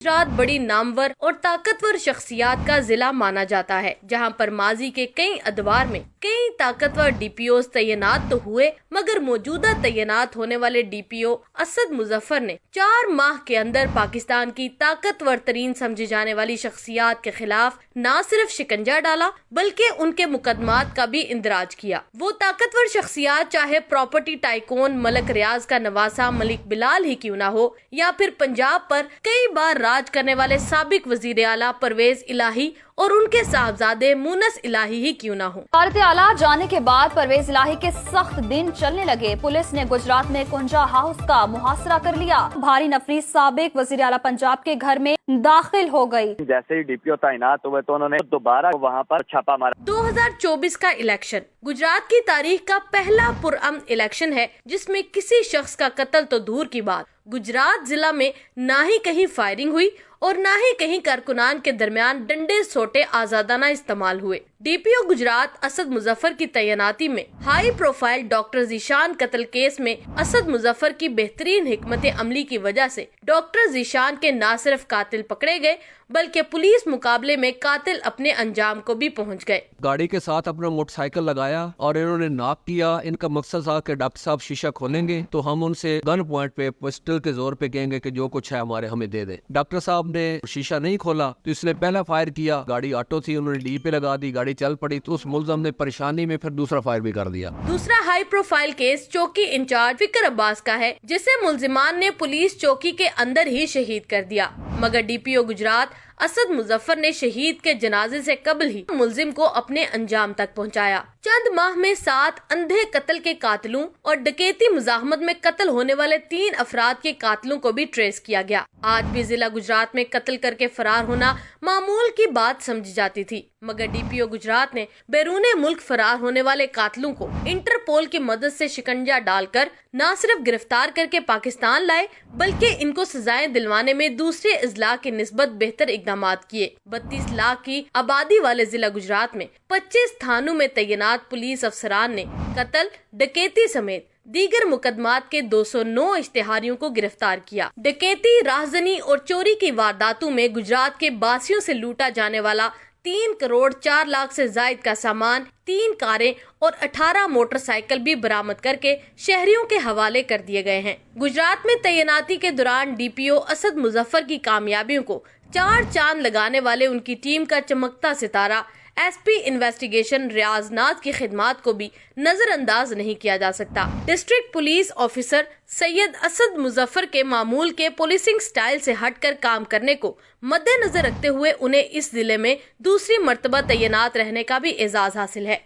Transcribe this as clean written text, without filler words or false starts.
गुजरात बड़ी नामवर और ताकतवर शख्सियात का जिला माना जाता है, जहां पर माजी के कई अदवार में कई ताकतवर डीपीओ तैनात तो हुए, मगर मौजूदा तैनात होने वाले डीपीओ असद मुजफ्फर ने 4 माह के अंदर पाकिस्तान की ताकतवर तरीन समझी जाने वाली शख्सियात के खिलाफ न सिर्फ शिकंजा डाला बल्कि उनके मुकदमात का भी इंदराज किया। वो ताकतवर शख्सियात चाहे प्रॉपर्टी टाइकोन मलक रियाज का नवासा मलिक बिलाल ही क्यों न हो, या फिर पंजाब पर कई बार राज करने वाले साबिक वजीर आला परवेज इलाही और उनके साहबजादे मुनस इलाही ही क्यों न हो। भारत आला जाने के बाद परवेज इलाही के सख्त दिन चलने लगे। पुलिस ने गुजरात में कुंजा हाउस का मुहासरा कर लिया। भारी नफरी साबिक वजीर आला पंजाब के घर में दाखिल हो गई। जैसे ही डीपीओ तैनात हुए तो उन्होंने दोबारा वहां पर छापा मारा। 2024 का इलेक्शन गुजरात की तारीख का पहला पुरअमन इलेक्शन है, जिसमें किसी शख्स का कत्ल तो दूर की बात, गुजरात जिला में ना ही कहीं फायरिंग हुई और ना ही कहीं कारकुनान के दरमियान डंडे सोटे आजादाना इस्तेमाल हुए। डीपीओ गुजरात असद मुजफ्फर की तैनाती में हाई प्रोफाइल डॉक्टर जीशान कत्ल केस में असद मुजफ्फर की बेहतरीन हिकमत अमली की वजह से डॉक्टर जीशान के न सिर्फ कातिल पकड़े गए बल्कि पुलिस मुकाबले में कातिल अपने अंजाम को भी पहुंच गए। गाड़ी के साथ अपना मोटरसाइकिल लगाया और इन्होंने नॉक किया। इनका मकसद था कि डॉक्टर साहब शीशा खोलेंगे तो हम उनसे गन पॉइंट पे पिस्टल के जोर पे कहेंगे कि जो कुछ है हमारे हमें दे दे। डॉक्टर साहब ने शीशा नहीं खोला तो इसने पहला फायर किया। गाड़ी ऑटो थी, उन्होंने डी पे लगा दी, गाड़ी चल पड़ी तो उस मुलजम ने परेशानी में फिर दूसरा फायर भी कर दिया। दूसरा हाई प्रोफाइल केस चौकी इंचार्ज फिकर अब्बास का है, जिसे मुलजिमान ने पुलिस चौकी के अंदर ही शहीद कर दिया, मगर डीपीओ गुजरात असद मुजफ्फर ने शहीद के जनाजे से कबल ही मुलजिम को अपने अंजाम तक पहुंचाया। चंद माह में 7 अंधे कत्ल के कातिलों और डकैती मुजाहमत में कत्ल होने वाले 3 अफराद के कातिलों को भी ट्रेस किया गया। आज भी जिला गुजरात में कत्ल करके फरार होना मामूल की बात समझी जाती थी, मगर डीपीओ गुजरात ने बैरूने मुल्क फरार होने वाले कातिलों को इंटरपोल की मदद से शिकंजा डालकर न सिर्फ गिरफ्तार करके पाकिस्तान लाए बल्कि इनको सजाएं दिलवाने में दूसरे अजला की निस्बत बेहतर इकदामात किए। 32 लाख की आबादी वाले जिला गुजरात में 25 थानों में तैनात पुलिस अफसरान ने कत्ल, डकैती समेत दीगर मुकदमात के 209 इश्तिहारियों को गिरफ्तार किया। डकैती, राहजनी और चोरी की वारदातों में गुजरात के बासियों से लूटा जाने वाला 3 करोड़ 4 लाख से जायद का सामान, 3 कारें और 18 मोटरसाइकिल भी बरामद करके शहरियों के हवाले कर दिए गए हैं। गुजरात में तैनाती के दौरान डीपीओ असद मुजफ्फर की कामयाबियों को 4 चांद लगाने वाले उनकी टीम का चमकता सितारा एसपी इन्वेस्टिगेशन रियाज नाज की खिदमात को भी नजरअंदाज नहीं किया जा सकता। District police officer Syed Asad Muzaffar के मामूल के पुलिसिंग स्टाइल से हटकर काम करने को मद्देनजर रखते हुए उन्हें इस जिले में दूसरी मर्तबा तैनात रहने का भी एजाज हासिल है।